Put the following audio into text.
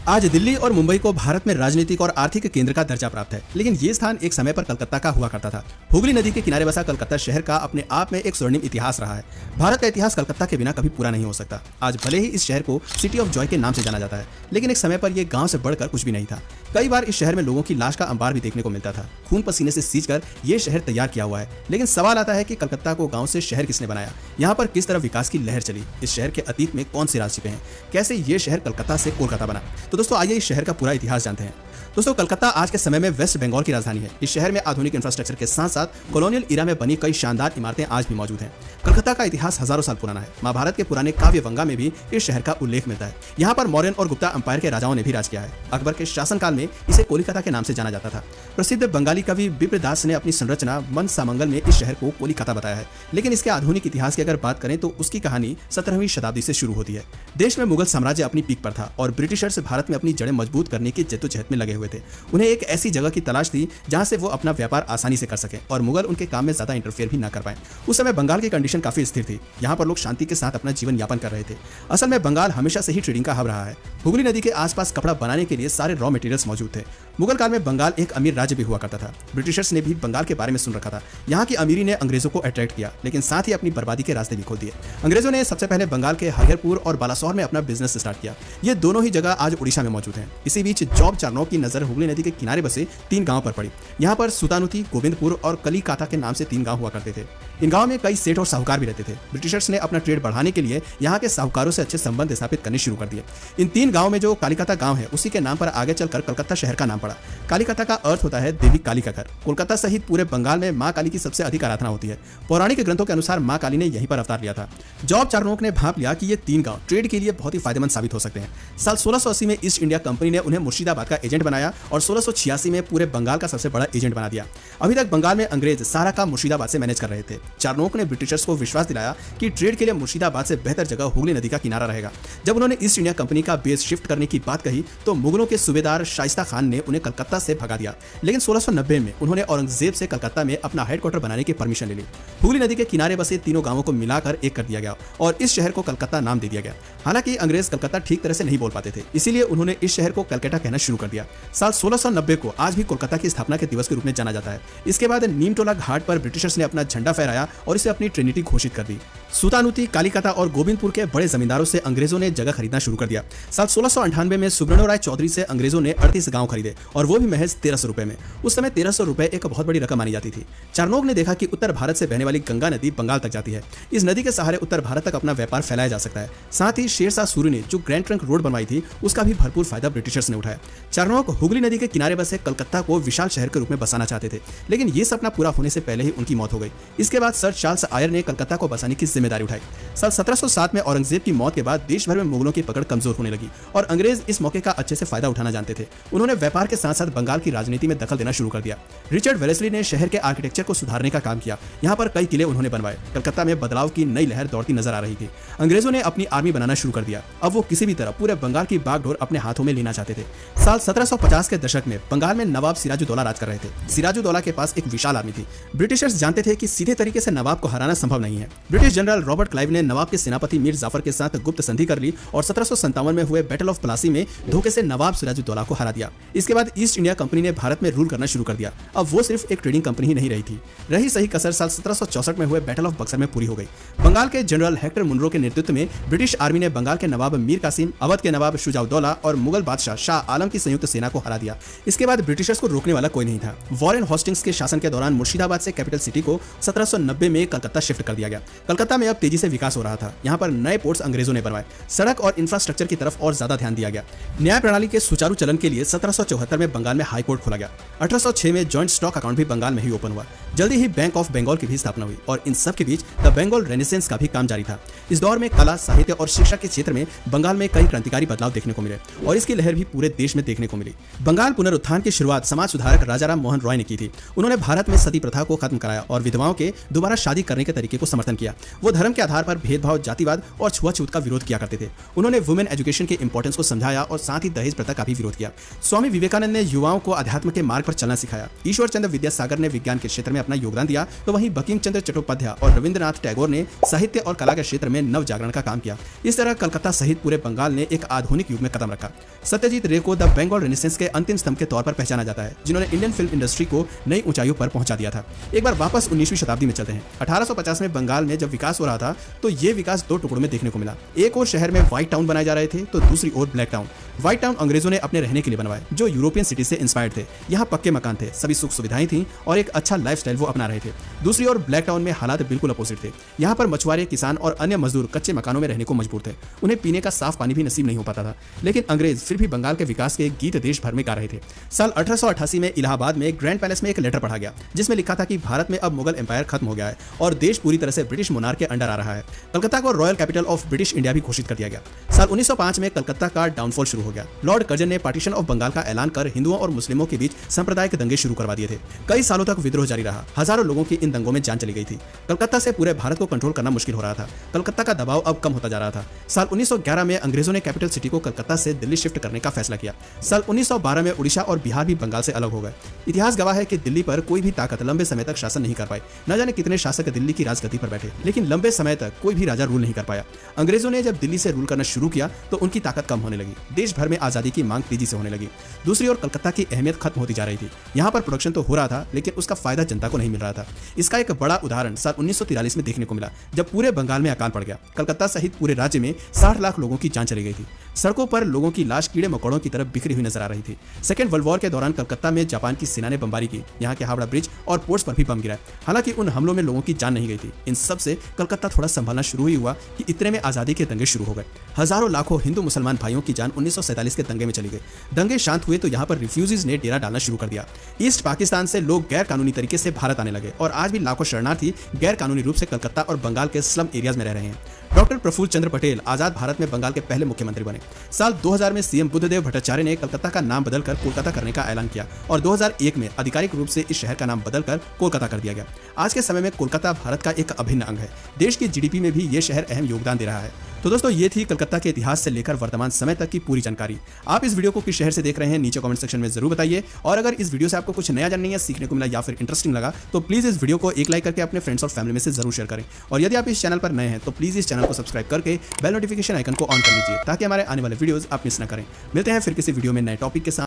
आज दिल्ली और मुंबई को भारत में राजनीतिक और आर्थिक केंद्र का दर्जा प्राप्त है, लेकिन ये स्थान एक समय पर कलकत्ता का हुआ करता था। हुगली नदी के किनारे बसा कलकत्ता शहर का अपने आप में एक स्वर्णिम इतिहास रहा है। भारत का इतिहास कलकत्ता के बिना कभी पूरा नहीं हो सकता। आज भले ही इस शहर को सिटी ऑफ जॉय के नाम से जाना जाता है, लेकिन एक समय पर यह गांव से बढ़कर कुछ भी नहीं था। कई बार इस शहर में लोगों की लाश का अंबार भी देखने को मिलता था। खून पसीने से सींचकर यह शहर तैयार किया हुआ है। लेकिन सवाल आता है कि कलकत्ता को गांव से शहर किसने बनाया? यहाँ पर किस तरह विकास की लहर चली? इस शहर के अतीत में कौन से राज छिपे हैं? कैसे ये शहर कलकत्ता से कोलकाता बना? तो दोस्तों आइए इस शहर का पूरा इतिहास जानते हैं। दोस्तों कलकत्ता आज के समय में वेस्ट बंगाल की राजधानी है। इस शहर में आधुनिक इंफ्रास्ट्रक्चर के साथ साथ कॉलोनियल इरा में बनी कई शानदार इमारतें आज भी मौजूद हैं। कलकत्ता का इतिहास हजारों साल पुराना है। महाभारत के पुराने काव्यवंगा में भी इस शहर का उल्लेख मिलता है। यहाँ पर मौर्यन और गुप्ता अंपायर के राजाओं ने भी राज किया है। अकबर के शासनकाल में इसे कोलिकता के नाम से जाना जाता था। प्रसिद्ध बंगाली कवि विप्रदास ने अपनी संरचना मन सामंगल में इस शहर को कोलिकता बताया है। लेकिन इसके आधुनिक इतिहास की अगर बात करें तो उसकी कहानी 17वीं शताब्दी से शुरू होती है। देश में मुगल साम्राज्य अपनी पीक पर था और ब्रिटिशर्स भारत में अपनी जड़ें मजबूत करने की जद्दोजहद में लगे हुए थे। उन्हें एक ऐसी जगह की तलाश थी जहां से वो अपना व्यापार आसानी से कर सके और मुगल उनके काम में ज्यादा इंटरफेयर भी ना कर पाए। उस समय बंगाल की कंडीशन काफी स्थिर थी। यहाँ पर लोग शांति के साथ अपना जीवन यापन कर रहे थे। असल में बंगाल हमेशा से ही ट्रेडिंग का हब रहा है। हुगली नदी के आसपास कपड़ा बनाने के लिए सारे रॉ मटेरियल्स मौजूद थे। मुगल काल में बंगाल एक अमीर राज्य भी हुआ करता था। ब्रिटिशर्स ने भी बंगाल के बारे में सुन रखा था। यहाँ की अमीरी ने अंग्रेजों को अट्रैक्ट किया, लेकिन साथ ही अपनी बर्बादी के रास्ते भी खोल दिए। अंग्रेजों ने सबसे पहले बंगाल के हरिहरपुर और बालासोर में अपना बिजनेस स्टार्ट किया। ये दोनों ही जगह आज उड़ीसा में मौजूद हैं। इसी बीच जॉब चार्नोक की नजर हुगली नदी के किनारे बसे 3 गांव पर पड़ी। यहाँ पर सुतानुती, गोविंदपुर और कलीकाता के नाम से 3 गांव हुआ करते थे। इन गांव में कई सेठ और साहूकार भी रहते थे। ब्रिटिशर्स ने अपना ट्रेड बढ़ाने के लिए यहाँ के साहूकारों से अच्छे संबंध स्थापित करने शुरू कर दिए। इन 3 गांव में जो कालीकाता गांव है उसी के नाम पर आगे चलकर कलकत्ता शहर का नाम पड़ा। कालीकाता का अर्थ होता है देवी काली का घर। कोलकाता सहित पूरे बंगाल में मां काली की सबसे अधिक आराधना होती है। पौराणिक ग्रंथों के अनुसार मां काली ने यहीं पर अवतार लिया था। जॉब चार्नोक ने भांप लिया कि ये 3 गांव ट्रेड के लिए बहुत ही फायदेमंद साबित हो सकते हैं। साल 1680 में ईस्ट इंडिया कंपनी ने उन्हें मुर्शिदाबाद का एजेंट बनाया और 1686 में पूरे बंगाल का सबसे बड़ा एजेंट बना दिया। अभी तक बंगाल में अंग्रेज सारा काम मुर्शिदाबाद से मैनेज कर रहे थे। चार्नोक ने ब्रिटिशर्स को विश्वास दिलाया कि ट्रेड के लिए मुर्शिदाबाद से बेहतर जगह हुगली नदी का किनारा रहेगा। जब उन्होंने ईस्ट इंडिया कंपनी का बेस शिफ्ट करने की बात कही तो मुगलों के सूबेदार शाइस्ता खान ने उन्हें कलकत्ता से भगा दिया। लेकिन 1690 में उन्होंने औरंगजेब से कलकत्ता में अपना हेडक्वार्टर बनाने की परमिशन ले ली। हुगली नदी के किनारे बसे तीनों गांवों को मिलाकर एक कर दिया गया और इस शहर को कलकत्ता नाम दे दिया गया। हालांकि अंग्रेज कलकत्ता ठीक तरह से नहीं बोल पाते थे, इसीलिए उन्होंने इस शहर को कलकत्ता कहना शुरू कर दिया। साल 1690 को आज भी कोलकाता की स्थापना के दिवस के रूप में जाना जाता है। इसके बाद नीमटोला घाट पर ब्रिटिशर्स ने अपना झंडा फहराया और इसे अपनी ट्रिनिटी घोषित कर दी। सुतानुती, कालीकाता और गोविंदपुर के बड़े जमींदारों से अंग्रेजों ने जगह खरीदना शुरू कर दिया। साल 1698 में सुब्रनो चौधरी से अंग्रेजों ने 38 गांव खरीदे और वो भी महज 1300 रुपए में। उस समय 1300 रुपए एक बहुत बड़ी रकम मानी जाती थी। चार्नोक ने देखा कि उत्तर भारत से बहने वाली गंगा नदी बंगाल तक जाती है। इस नदी के सहारे उत्तर भारत तक अपना व्यापार फैलाया जा सकता है। साथ ही शेरशाह सूरी ने जो ग्रैंड ट्रंक रोड बनवाई थी उसका भी भरपूर फायदा ब्रिटिशर्स ने उठाया। चार्नोक हुगली नदी के किनारे बसे कलकत्ता को विशाल शहर के रूप में बसाना चाहते थे, लेकिन ये सपना पूरा होने से पहले ही उनकी मौत हो गई। इसके बाद सर चार्ल्स आयर ने कलकत्ता को बसाने की जिम्मेदारी उठाई। साल 1707 में औरंगजेब की मौत के बाद देश भर में मुगलों की पकड़ कमजोर होने लगी और अंग्रेज इस मौके का अच्छे से फायदा उठाना जानते थे। उन्होंने व्यापार के साथ साथ बंगाल की राजनीति में दखल देना शुरू कर दिया। रिचर्ड वेलेस्ली ने शहर के आर्किटेक्चर को सुधारने का काम किया। यहाँ पर कई किले उन्होंने बनवाए। कलकत्ता में बदलाव की नई लहर दौड़ती नजर आ रही थी। अंग्रेजों ने अपनी आर्मी बनाना शुरू कर दिया। अब वो किसी भी तरह पूरे बंगाल की बागडोर अपने हाथों में लेना चाहते थे। साल 1750 के दशक में बंगाल में नवाब सिराजुद्दौला राज कर रहे थे। सिराजुद्दौला के पास एक विशाल आर्मी थी। ब्रिटिशर्स जानते थे कि सीधे तरीके से नवाब को हराना संभव नहीं है। ब्रिटिश जनरल रॉबर्ट क्लाइव ने नवाब के सेनापति मीर जाफर के साथ गुप्त संधि कर ली और 1757 में हुए बैटल ऑफ प्लासी में धोखे से नवाब सिराजुद्दौला को हरा दिया। इसके बाद ईस्ट इंडिया कंपनी ने भारत में रूल करना शुरू कर दिया। अब वो सिर्फ एक ट्रेडिंग कंपनी ही नहीं रही थी। रही सही कसर साल 1764 में हुए बैटल ऑफ बक्सर में पूरी हो गई। बंगाल के जनरल हेक्टर मुनरो के नेतृत्व में ब्रिटिश आर्मी ने बंगाल के नवाब मीर कासिम, अवध के नवाब शुजाउद्दौला और मुगल बादशाह शाह आलम की संयुक्त सेना को हरा दिया। इसके बाद ब्रिटिशर्स को रोकने वाला कोई नहीं था। वॉरेन हॉस्टिंग्स के शासन के दौरान मुर्शिदाबाद से कैपिटल सिटी को 1790 में कलकत्ता शिफ्ट कर दिया गया। कलकत्ता में अब तेजी से विकास हो रहा था। यहाँ पर नए पोर्ट्स अंग्रेजों ने बनवाए। सड़क और इंफ्रास्ट्रक्चर की तरफ और ज्यादा ध्यान दिया गया। न्याय प्रणाली के सुचारू चलन के लिए 1774 में बंगाल में हाई कोर्ट खोला गया। 1806 में जॉइंट स्टॉक अकाउंट भी बंगाल में ही ओपन हुआ। जल्दी ही बैंक ऑफ बंगाल की भी स्थापना हुई और इन सब के बीच द बंगाल रेनेसेंस का भी काम जारी था। इस दौर में कला, साहित्य और शिक्षा के क्षेत्र में बंगाल में कई क्रांतिकारी बदलाव देखने को मिले और इसकी लहर भी पूरे देश में देखने को मिली। बंगाल पुनरुत्थान की शुरुआत समाज सुधारक राजाराम मोहन रॉय ने की थी। उन्होंने भारत में सती प्रथा को खत्म कराया और विधवाओं के दोबारा शादी करने के तरीके को समर्थन किया। वो धर्म के आधार पर भेदभाव, जातिवाद और छुआछूत का विरोध किया करते थे। उन्होंने वुमेन एजुकेशन के इंपॉर्टेंस को समझाया और साथ ही दहेज प्रथा का भी विरोध किया। स्वामी विवेकानंद ने युवाओं को अध्यात्म के मार्ग पर चलना सिखाया। ईश्वर चंद्र विद्यासागर ने विज्ञान के क्षेत्र में अपना योगदान दिया, तो वहीं बंकिम चंद्र चट्टोपाध्याय और रविंद्रनाथ टैगोर ने साहित्य और कला के क्षेत्र में नव जागरण का काम किया। इस तरह कलकत्ता सहित पूरे बंगाल ने एक आधुनिक युग में कदम रखा। सत्यजीत रे को द बंगाल रेनेसेंस के अंतिम स्तंभ के तौर पर पहचाना जाता है, जिन्होंने इंडियन फिल्म इंडस्ट्री को नई ऊंचाइयों पर पहुंचा दिया था। एक बार वापस 19वीं शताब्दी में चलते हैं। 1850 में बंगाल में जब विकास हो रहा था तो ये विकास दो टुकड़ों में देखने को मिला। एक और शहर में व्हाइट टाउन बनाए जा रहे थे तो दूसरी ओर ब्लैक टाउन। व्हाइट टाउन अंग्रेजों ने अपने रहने के लिए बनवाए, जो यूरोपियन सिटी से इंस्पायर्ड थे। यहाँ पक्के मकान थे, सभी सुख सुविधाएं थी और एक अच्छा लाइफस्टाइल वो अपना रहे थे। दूसरी ओर ब्लैक टाउन में हालात बिल्कुल अपोजिट थे। यहाँ पर मछुआरे, किसान और अन्य मजदूर कच्चे मकानों में रहने को मजबूर थे। उन्हें पीने का साफ पानी भी नसीब नहीं हो पाता था। लेकिन अंग्रेज फिर भी बंगाल के विकास के गीत देश भर में गा रहे थे। साल 1888 में इलाहाबाद में ग्रैंड पैलेस में एक लेटर पढ़ा गया, जिसमें लिखा था कि भारत में अब मुगल एम्पायर खत्म हो गया है और देश पूरी तरह से ब्रिटिश मोनार्क के अंडर आ रहा है। कलकत्ता को royal capital of British India भी घोषित कर दिया गया। साल 1905 में कलकत्ता का डाउनफॉल शुरू हो गया। लॉर्ड कर्जन ने पार्टीशन ऑफ बंगाल का ऐलान कर हिंदुओं और मुस्लिमों के बीच सांप्रदायिक दंगे शुरू करवा दिए थे। कई सालों तक विद्रोह जारी रहा। हजारों लोगों की इन दंगों में जान चली गई थी। कलकत्ता से पूरे भारत को कंट्रोल करना मुश्किल हो रहा था। कलकत्ता का दबाव अब कम होता जा रहा था। साल 1911 में अंग्रेजों ने कैपिटल सिटी को कलकत्ता से दिल्ली शिफ्ट करने का फैसला किया। साल 1912 में उड़ीसा और बिहार भी बंगाल से अलग हो गए। इतिहास गवाह है कि दिल्ली पर कोई भी ताकत लंबे समय तक शासन नहीं कर पाई। न जाने कितने शासक दिल्ली की राजगद्दी पर बैठे, लेकिन लंबे समय तक कोई भी राजा रूल नहीं कर पाया। अंग्रेजों ने जब दिल्ली से रूल करना शुरू किया तो उनकी ताकत कम होने लगी। देश भर में आजादी की मांग तेजी से होने लगी। दूसरी ओर कलकत्ता की अहमियत खत्म होती जा रही थी। यहाँ पर प्रोडक्शन तो हो रहा था, लेकिन उसका फायदा जनता को नहीं मिल रहा था। इसका एक बड़ा उदाहरण साल 1943 में देखने को मिला, जब पूरे बंगाल में अकाल पड़ गया। कलकत्ता सहित पूरे राज्य में 60 लाख लोगों की जान चली गई थी। सड़कों पर लोगों की लाश कीड़े मकोड़ों की तरफ बिखरी हुई नजर आ रही थी। सेकेंड वर्ल्ड वॉर के दौरान कलकत्ता में जापान की सेना ने बमबारी की। यहाँ के हावड़ा ब्रिज और पोर्ट्स पर भी बम गिराए। हालांकि उन हमलों में लोगों की जान नहीं गई थी। इन सब से कलकत्ता थोड़ा संभलना शुरू ही हुआ कि इतने में आजादी के दंगे शुरू हो गए। हजारों लाखों हिंदू मुसलमान भाइयों की जान 1947 के दंगे में चली गई। दंगे शांत हुए तो यहाँ पर रिफ्यूजीज ने डेरा डालना शुरू कर दिया। ईस्ट पाकिस्तान से लोग गैर कानूनी तरीके से भारत आने लगे और आज भी लाखों शरणार्थी गैर कानूनी रूप से कलकत्ता और बंगाल के स्लम एरियाज में रह रहे हैं। डॉक्टर प्रफुल्ल चंद्र पटेल आजाद भारत में बंगाल के पहले मुख्यमंत्री बने। साल 2000 में सीएम बुद्धदेव भट्टाचार्य ने कलकत्ता का नाम बदलकर कोलकाता करने का ऐलान किया और 2001 में आधिकारिक रूप से इस शहर का नाम बदलकर कोलकाता कर दिया गया। आज के समय में कोलकाता भारत का एक अभिन्न अंग है। देश की जीडीपी में भी ये शहर अहम योगदान दे रहा है। तो दोस्तों, ये थी कलकत्ता के इतिहास से लेकर वर्तमान समय तक की पूरी जानकारी। आप इस वीडियो को किस शहर से देख रहे हैं नीचे कमेंट सेक्शन में जरूर बताइए। और अगर इस वीडियो से आपको कुछ नया जानने या सीखने को मिला या फिर इंटरेस्टिंग लगा तो प्लीज इस वीडियो को एक लाइक करके अपने फ्रेंड्स और फैमिली में से जरूर शेयर करें। और यदि आप इस चैनल पर नए हैं तो प्लीज इस चैनल को सब्सक्राइब करके बेल नोटिफिकेशन आइकन को ऑन कर लीजिए, ताकि हमारे आने वाले वीडियोस आप मिस न करें। मिलते हैं फिर किसी वीडियो में नए टॉपिक के साथ।